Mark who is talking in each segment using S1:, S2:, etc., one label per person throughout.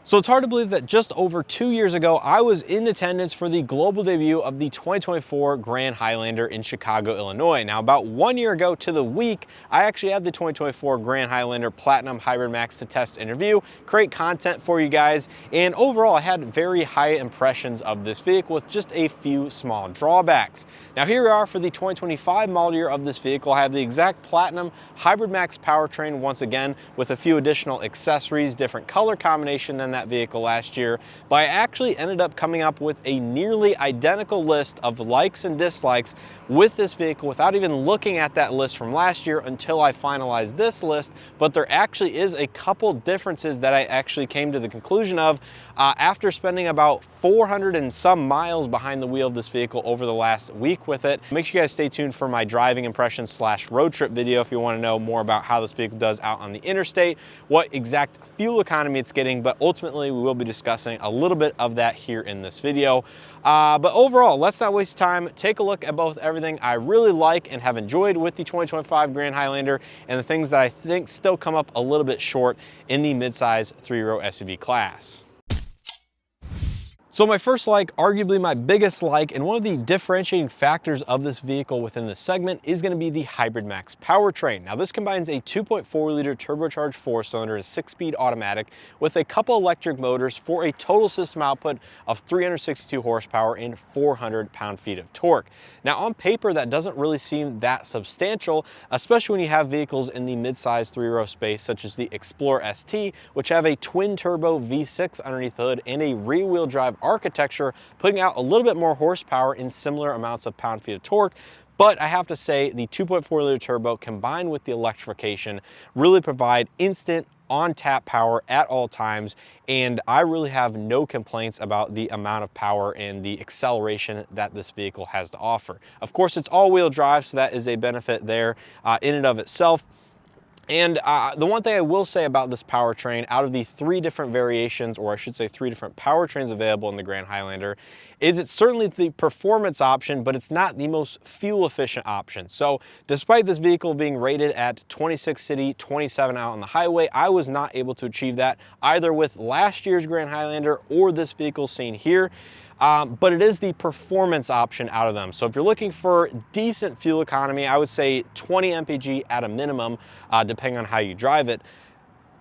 S1: So it's hard to believe that just over 2 years ago, I was in attendance for the global debut of the 2024 Grand Highlander in Chicago, Illinois. Now, about 1 year ago to the week, I actually had the 2024 Grand Highlander Platinum Hybrid Max to test interview, create content for you guys, and overall, I had very high impressions of this vehicle with just a few small drawbacks. Now, here we are for the 2025 model year of this vehicle. I have the exact Platinum Hybrid Max powertrain once again with a few additional accessories, different color combination than that vehicle last year, but I actually ended up coming up with a nearly identical list of likes and dislikes with this vehicle without even looking at that list from last year until I finalized this list. But there actually is a couple differences that I actually came to the conclusion of after spending about 400 and some miles behind the wheel of this vehicle over the last week with it. Make sure you guys stay tuned for my driving impressions / road trip video if you want to know more about how this vehicle does out on the interstate, what exact fuel economy it's getting, but ultimately we will be discussing a little bit of that here in this video. But overall, let's not waste time. Take a look at both everything I really like and have enjoyed with the 2025 Grand Highlander and the things that I think still come up a little bit short in the midsize 3-row SUV class. So my first like, arguably my biggest like, and one of the differentiating factors of this vehicle within this segment is going to be the Hybrid Max powertrain. Now this combines a 2.4 liter turbocharged 4-cylinder and 6-speed automatic with a couple electric motors for a total system output of 362 horsepower and 400 pound-feet of torque. Now on paper that doesn't really seem that substantial, especially when you have vehicles in the mid-size 3-row space such as the Explorer ST, which have a twin-turbo V6 underneath the hood and a rear-wheel drive architecture, putting out a little bit more horsepower in similar amounts of pound-feet of torque. But I have to say the 2.4 liter turbo combined with the electrification really provide instant on-tap power at all times, and I really have no complaints about the amount of power and the acceleration that this vehicle has to offer. Of course, it's all-wheel drive, so that is a benefit there in and of itself. And the one thing I will say about this powertrain, out of the 3 different variations, or I should say 3 different powertrains available in the Grand Highlander, is it's certainly the performance option, but it's not the most fuel efficient option. So despite this vehicle being rated at 26 city, 27 out on the highway, I was not able to achieve that either with last year's Grand Highlander or this vehicle seen here. But it is the performance option out of them. So if you're looking for decent fuel economy, I would say 20 mpg at a minimum, depending on how you drive it,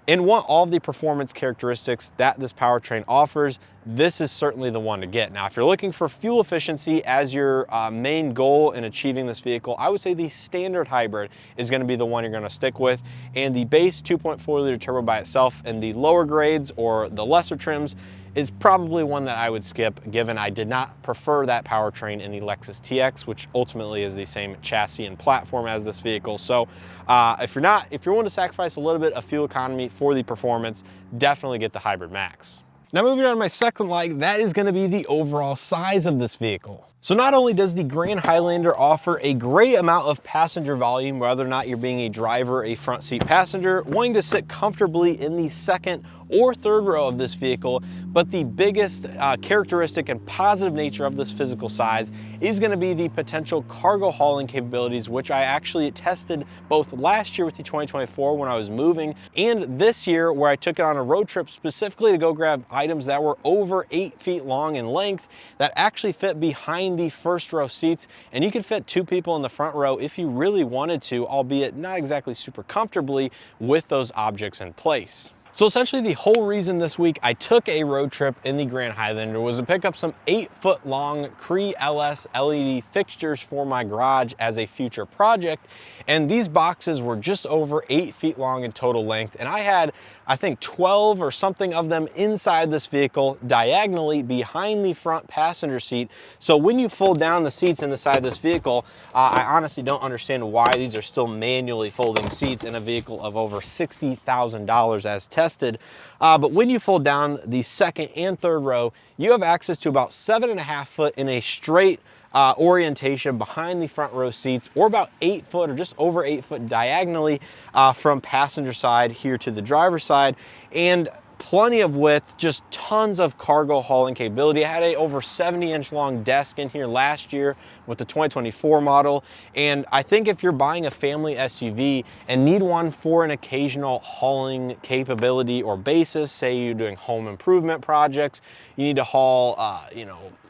S1: and want all of the performance characteristics that this powertrain offers, this is certainly the one to get. Now, if you're looking for fuel efficiency as your main goal in achieving this vehicle, I would say the standard hybrid is going to be the one you're going to stick with, and the base 2.4 liter turbo by itself in the lower grades or the lesser trims is probably one that I would skip, given I did not prefer that powertrain in the Lexus TX, which ultimately is the same chassis and platform as this vehicle. So if you're willing to sacrifice a little bit of fuel economy for the performance, definitely get the Hybrid Max. Now moving on to my second like, that is going to be the overall size of this vehicle. So not only does the Grand Highlander offer a great amount of passenger volume, whether or not you're being a driver, a front seat passenger, wanting to sit comfortably in the second or third row of this vehicle, but the biggest characteristic and positive nature of this physical size is going to be the potential cargo hauling capabilities, which I actually tested both last year with the 2024 when I was moving, and this year where I took it on a road trip specifically to go grab items that were over 8 feet long in length that actually fit behind the first row seats, and you could fit 2 people in the front row if you really wanted to, albeit not exactly super comfortably with those objects in place. So essentially the whole reason this week I took a road trip in the Grand Highlander was to pick up some 8-foot long Cree LS LED fixtures for my garage as a future project. And these boxes were just over 8 feet long in total length. And I had, I think, 12 or something of them inside this vehicle diagonally behind the front passenger seat. So when you fold down the seats in the side of this vehicle, I honestly don't understand why these are still manually folding seats in a vehicle of over $60,000 as tested. But when you fold down the second and third row, you have access to about 7.5 foot in a straight orientation behind the front row seats, or about 8 foot or just over 8 foot diagonally from passenger side here to the driver's side. And plenty of width, just tons of cargo hauling capability. I had a over 70-inch long desk in here last year with the 2024 model. And I think if you're buying a family SUV and need one for an occasional hauling capability or basis, say you're doing home improvement projects, you need to haul,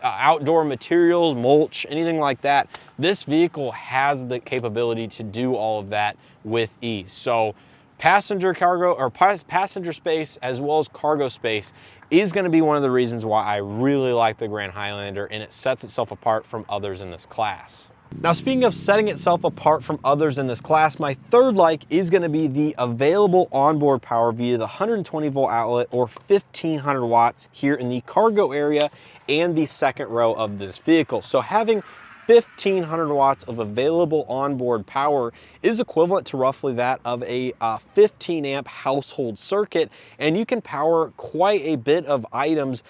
S1: outdoor materials, mulch, anything like that, this vehicle has the capability to do all of that with ease. So passenger cargo or passenger space as well as cargo space is going to be one of the reasons why I really like the Grand Highlander, and it sets itself apart from others in this class. Now, speaking of setting itself apart from others in this class, my third like is going to be the available onboard power via the 120 volt outlet or 1500 watts here in the cargo area and the second row of this vehicle. So having 1500 watts of available onboard power is equivalent to roughly that of a 15 amp household circuit, and you can power quite a bit of items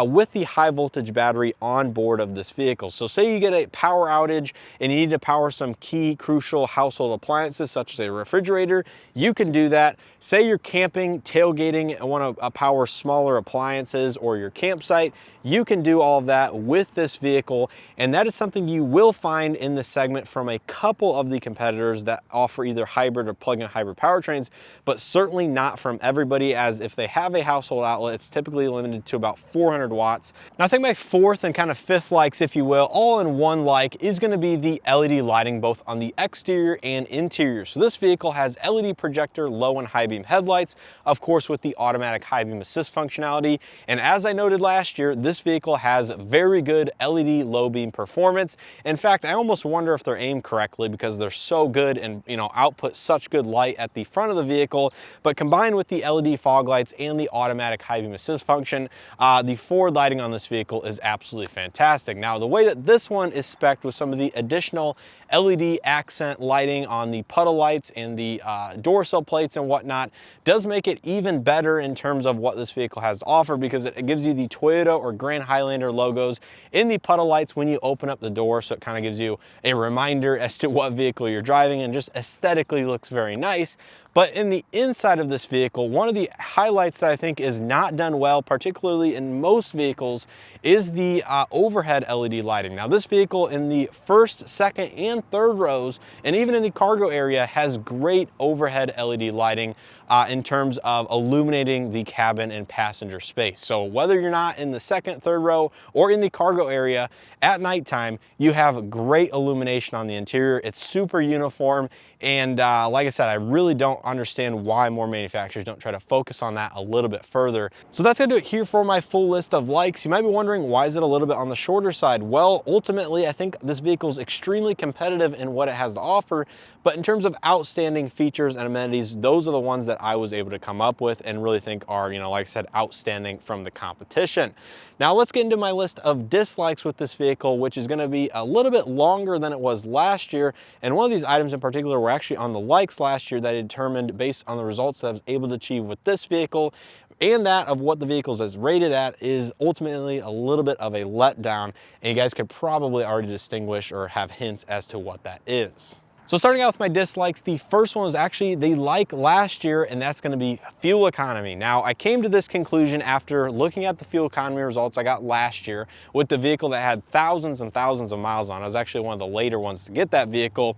S1: with the high voltage battery on board of this vehicle. So say you get a power outage and you need to power some key crucial household appliances such as a refrigerator, you can do that. Say you're camping, tailgating, and want to power smaller appliances or your campsite, you can do all of that with this vehicle, and that is something you will find in this segment from a couple of the competitors that offer either hybrid or plug-in hybrid powertrains, but certainly not from everybody, as if they have a household outlet, it's typically limited to about 400 watts. Now I think my fourth and kind of fifth likes, if you will, all in one like, is going to be the LED lighting both on the exterior and interior. So this vehicle has LED projector low and high beam headlights, of course with the automatic high beam assist functionality, and as I noted last year, this vehicle has very good LED low beam performance. In fact, I almost wonder if they're aimed correctly because they're so good and output such good light at the front of the vehicle, but combined with the LED fog lights and the automatic high beam assist function, the forward lighting on this vehicle is absolutely fantastic. Now, the way that this one is spec'd with some of the additional LED accent lighting on the puddle lights and the door sill plates and whatnot does make it even better in terms of what this vehicle has to offer, because it gives you the Toyota or Grand Highlander logos in the puddle lights when you open up the door, so it kind of gives you a reminder as to what vehicle you're driving and just aesthetically looks very nice. But in the inside of this vehicle, one of the highlights that I think is not done well, particularly in most vehicles, is the overhead LED lighting. Now this vehicle in the first, second, and third rows, and even in the cargo area, has great overhead LED lighting in terms of illuminating the cabin and passenger space. So whether you're not in the second, third row, or in the cargo area, at nighttime, you have great illumination on the interior. It's super uniform, and like I said, I really don't understand why more manufacturers don't try to focus on that a little bit further. So that's gonna do it here for my full list of likes. You might be wondering, why is it a little bit on the shorter side? Well, ultimately, I think this vehicle is extremely competitive in what it has to offer, but in terms of outstanding features and amenities, those are the ones that I was able to come up with and really think are, like I said, outstanding from the competition. Now let's get into my list of dislikes with this vehicle, which is gonna be a little bit longer than it was last year. And one of these items in particular were actually on the likes last year that I determined based on the results that I was able to achieve with this vehicle, and that of what the vehicles is rated at is ultimately a little bit of a letdown. And you guys could probably already distinguish or have hints as to what that is. So starting out with my dislikes, the first one was actually the like last year, and that's gonna be fuel economy. Now, I came to this conclusion after looking at the fuel economy results I got last year with the vehicle that had thousands and thousands of miles on it. I was actually one of the later ones to get that vehicle.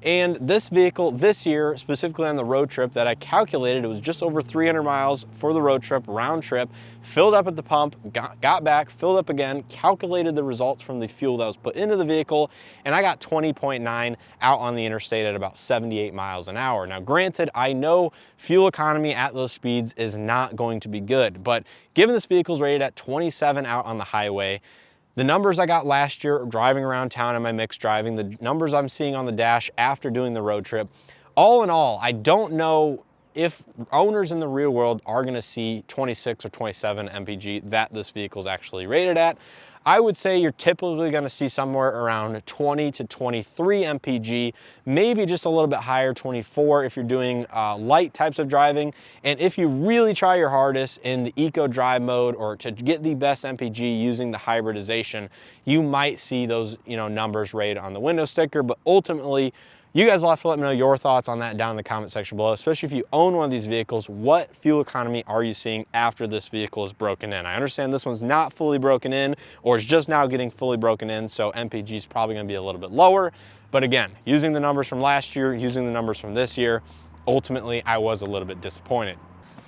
S1: And this vehicle this year, specifically on the road trip that I calculated, it was just over 300 miles for the road trip, round trip, filled up at the pump, got back, filled up again, calculated the results from the fuel that was put into the vehicle, and I got 20.9 out on the interstate at about 78 miles an hour. Now, granted, I know fuel economy at those speeds is not going to be good, but given this vehicle is rated at 27 out on the highway, the numbers I got last year driving around town in my mixed driving, the numbers I'm seeing on the dash after doing the road trip, all in all, I don't know if owners in the real world are gonna see 26 or 27 mpg that this vehicle is actually rated at. I would say you're typically gonna see somewhere around 20 to 23 mpg, maybe just a little bit higher, 24 if you're doing light types of driving. And if you really try your hardest in the eco drive mode or to get the best mpg using the hybridization, you might see those numbers rated on the window sticker. But ultimately, You guys will have to let me know your thoughts on that down in the comment section below, especially if you own one of these vehicles. What fuel economy are you seeing after this vehicle is broken in? I understand this one's not fully broken in, or is just now getting fully broken in, so MPG is probably gonna be a little bit lower. But again, using the numbers from last year, using the numbers from this year, ultimately I was a little bit disappointed.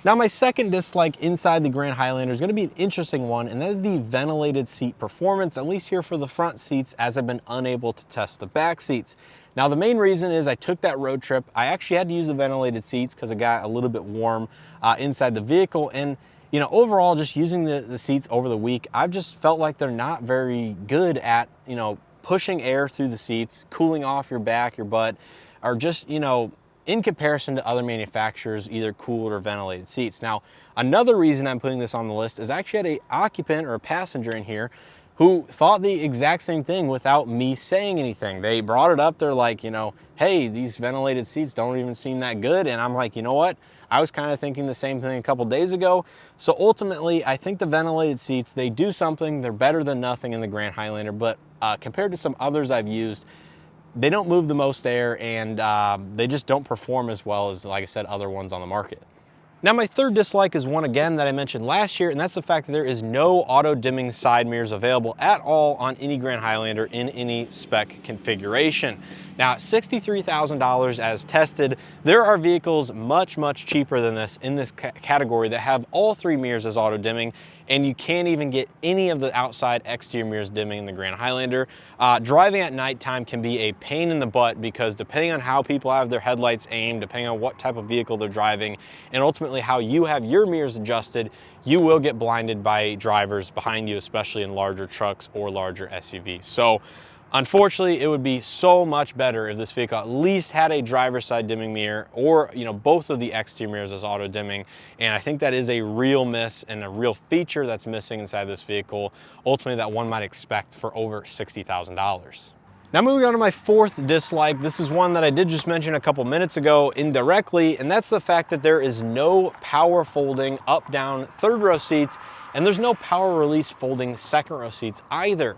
S1: Now, my second dislike inside the Grand Highlander is going to be an interesting one, and that is the ventilated seat performance, at least here for the front seats, as I've been unable to test the back seats. Now, the main reason is I took that road trip. I actually had to use the ventilated seats because it got a little bit warm inside the vehicle. And, you know, overall, just using the seats over the week, I've just felt like they're not very good at, you know, pushing air through the seats, cooling off your back, your butt, or just, you know, in comparison to other manufacturers, either cooled or ventilated seats. Now, another reason I'm putting this on the list is I actually had an occupant or a passenger in here who thought the exact same thing without me saying anything. They brought it up, they're like, you know, hey, these ventilated seats don't even seem that good. And I'm like, you know what? I was kind of thinking the same thing a couple days ago. So ultimately, I think the ventilated seats, they do something. They're better than nothing in the Grand Highlander, but compared to some others I've used, they don't move the most air, and they just don't perform as well as, like I said, other ones on the market. Now, my third dislike is one, again, that I mentioned last year, and that's the fact that there is no auto-dimming side mirrors available at all on any Grand Highlander in any spec configuration. Now, at $63,000 as tested, there are vehicles much, much cheaper than this in this category that have all three mirrors as auto-dimming, and you can't even get any of the outside exterior mirrors dimming in the Grand Highlander. Driving at nighttime can be a pain in the butt because depending on how people have their headlights aimed, depending on what type of vehicle they're driving, and ultimately how you have your mirrors adjusted, you will get blinded by drivers behind you, especially in larger trucks or larger SUVs. So unfortunately, it would be so much better if this vehicle at least had a driver's side dimming mirror, or, you know, both of the exterior mirrors as auto dimming. And I think that is a real miss and a real feature that's missing inside this vehicle, ultimately that one might expect for over $60,000. Now, moving on to my fourth dislike, this is one that I did just mention a couple minutes ago indirectly, and that's the fact that there is no power folding up-down third row seats, and there's no power release folding second row seats either.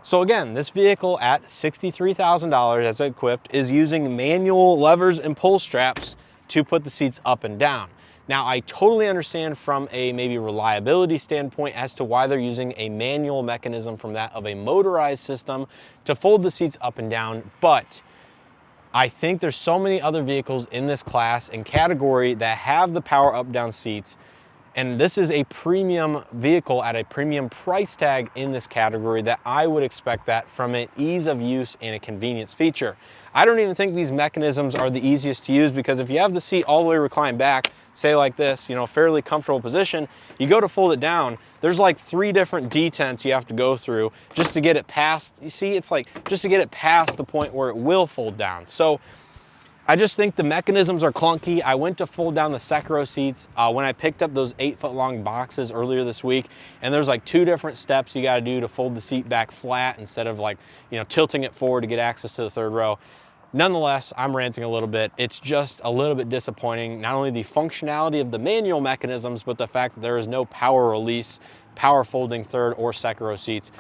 S1: So again, this vehicle at $63,000 as equipped is using manual levers and pull straps to put the seats up and down. Now, I totally understand from a maybe reliability standpoint as to why they're using a manual mechanism from that of a motorized system to fold the seats up and down, but I think there's so many other vehicles in this class and category that have the power up-down seats, and this is a premium vehicle at a premium price tag in this category that I would expect that from an ease of use and a convenience feature. I don't even think these mechanisms are the easiest to use, because if you have the seat all the way reclined back, say like this, you know, fairly comfortable position, you go to fold it down, there's like 3 different detents you have to go through just to get it past, you see, it's like just to get it past the point where it will fold down. So I just think the mechanisms are clunky. I went to fold down the second row seats when I picked up those 8-foot long boxes earlier this week, and there's like 2 different steps you gotta do to fold the seat back flat instead of, like, you know, tilting it forward to get access to the third row. Nonetheless, I'm ranting a little bit. It's just a little bit disappointing, not only the functionality of the manual mechanisms, but the fact that there is no power release, power folding third or second row seats,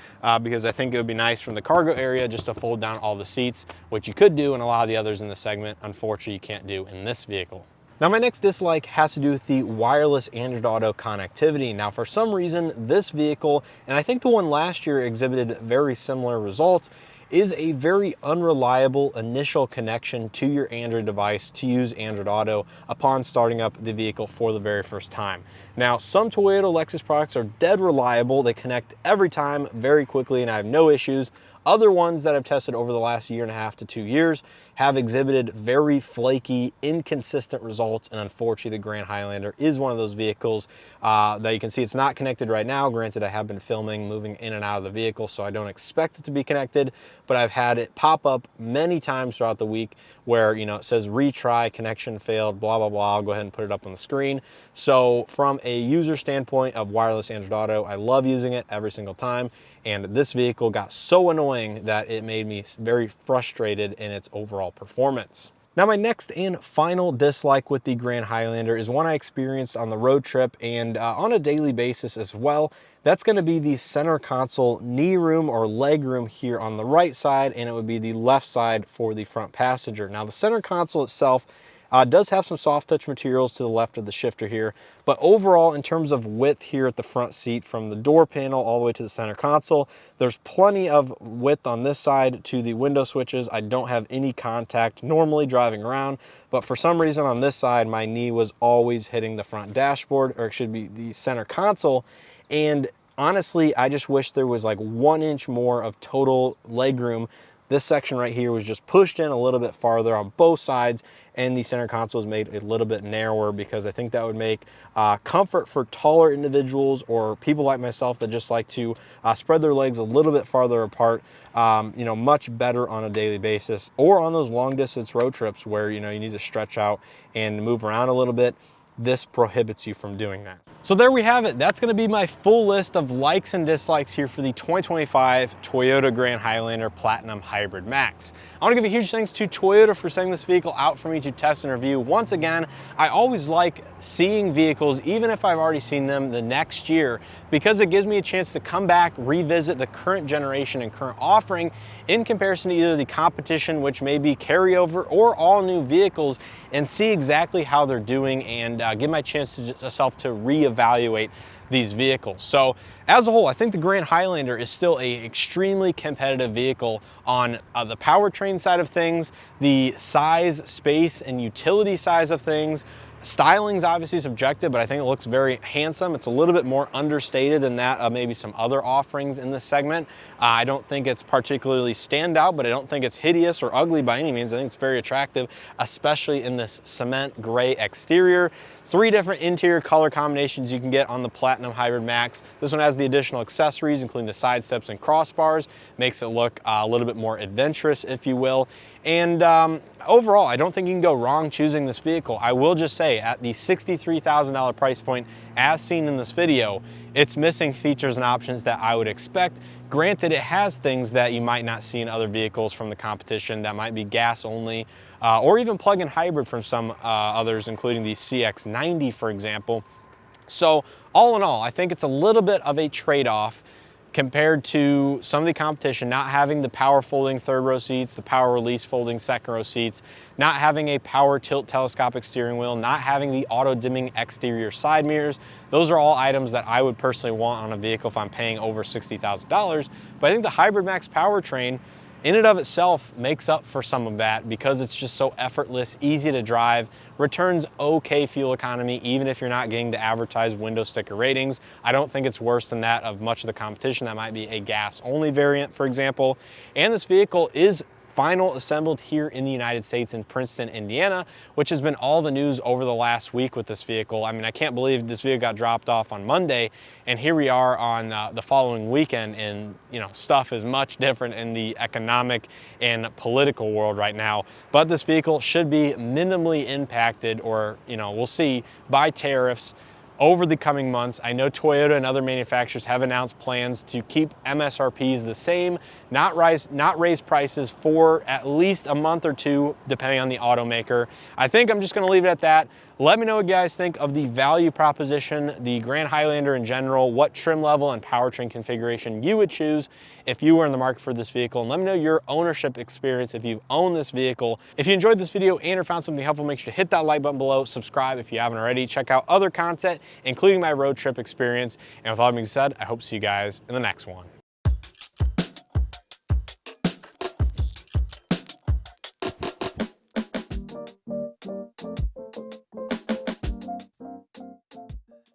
S1: because I think it would be nice from the cargo area just to fold down all the seats, which you could do in a lot of the others in the segment. Unfortunately, you can't do in this vehicle. Now, my next dislike has to do with the wireless Android Auto connectivity. Now, for some reason, this vehicle, and I think the one last year exhibited very similar results, is a very unreliable initial connection to your Android device to use Android Auto upon starting up the vehicle for the very first time. Now, some Toyota Lexus products are dead reliable. They connect every time very quickly and I have no issues. Other ones that I've tested over the last 1.5 to 2 years have exhibited very flaky, inconsistent results, and unfortunately the Grand Highlander is one of those vehicles that you can see it's not connected right now. Granted, I have been filming, moving in and out of the vehicle, so I don't expect it to be connected, but I've had it pop up many times throughout the week where, you know, it says retry, connection failed, blah, blah, blah. I'll go ahead and put it up on the screen. So from a user standpoint of wireless Android Auto, I love using it every single time. And this vehicle got so annoying that it made me very frustrated in its overall performance. Now, my next and final dislike with the Grand Highlander is one I experienced on the road trip and on a daily basis as well. That's going to be the center console knee room or leg room here on the right side, and it would be the left side for the front passenger. Now, the center console itself does have some soft touch materials to the left of the shifter here, but overall, in terms of width here at the front seat from the door panel all the way to the center console, there's plenty of width on this side to the window switches. I don't have any contact normally driving around, but for some reason on this side, my knee was always hitting the front dashboard, or it should be the center console. And honestly, I just wish there was like 1 inch more of total leg room. This section right here was just pushed in a little bit farther on both sides, and the center console is made a little bit narrower because I think that would make comfort for taller individuals or people like myself that just like to spread their legs a little bit farther apart, you know, much better on a daily basis, or on those long distance road trips where, you know, you need to stretch out and move around a little bit. This prohibits you from doing that. So there we have it. That's going to be my full list of likes and dislikes here for the 2025 Toyota Grand Highlander Platinum Hybrid Max. I want to give a huge thanks to Toyota for sending this vehicle out for me to test and review. Once again, I always like seeing vehicles, even if I've already seen them the next year, because it gives me a chance to come back, revisit the current generation and current offering in comparison to either the competition, which may be carryover, or all new vehicles, and see exactly how they're doing and give my chance to myself to reevaluate these vehicles. So as a whole, I think the Grand Highlander is still a extremely competitive vehicle on the powertrain side of things, the size, space, and utility size of things. Styling's obviously subjective, but I think it looks very handsome. It's a little bit more understated than that of maybe some other offerings in this segment. I don't think it's particularly standout, but I don't think it's hideous or ugly by any means. I think it's very attractive, especially in this cement gray exterior. 3 different interior color combinations you can get on the Platinum Hybrid Max. This one has the additional accessories, including the side steps and crossbars. Makes it look a little bit more adventurous, if you will. And overall, I don't think you can go wrong choosing this vehicle. I will just say, at the $63,000 price point, as seen in this video, it's missing features and options that I would expect. Granted, it has things that you might not see in other vehicles from the competition that might be gas only, or even plug-in hybrid from some others, including the CX-90, for example. So all in all, I think it's a little bit of a trade-off compared to some of the competition, not having the power folding third row seats, the power release folding second row seats, not having a power tilt telescopic steering wheel, not having the auto dimming exterior side mirrors. Those are all items that I would personally want on a vehicle if I'm paying over $60,000. But I think the Hybrid Max powertrain in and of itself makes up for some of that because it's just so effortless, easy to drive, returns okay fuel economy, even if you're not getting the advertised window sticker ratings. I don't think it's worse than that of much of the competition that might be a gas only variant, for example. And this vehicle is final assembled here in the United States in Princeton, Indiana, which has been all the news over the last week with this vehicle. I mean, I can't believe this vehicle got dropped off on Monday, and here we are on the following weekend, and you know, stuff is much different in the economic and political world right now. But this vehicle should be minimally impacted, or you know, we'll see, by tariffs over the coming months. I know Toyota and other manufacturers have announced plans to keep MSRPs the same, not raise prices for at least a month or two, depending on the automaker. I think I'm just gonna leave it at that. Let me know what you guys think of the value proposition, the Grand Highlander in general, what trim level and powertrain configuration you would choose if you were in the market for this vehicle, and let me know your ownership experience if you've owned this vehicle. If you enjoyed this video and or found something helpful, make sure to hit that like button below, subscribe if you haven't already, check out other content, including my road trip experience. And with all that being said, I hope to see you guys in the next one.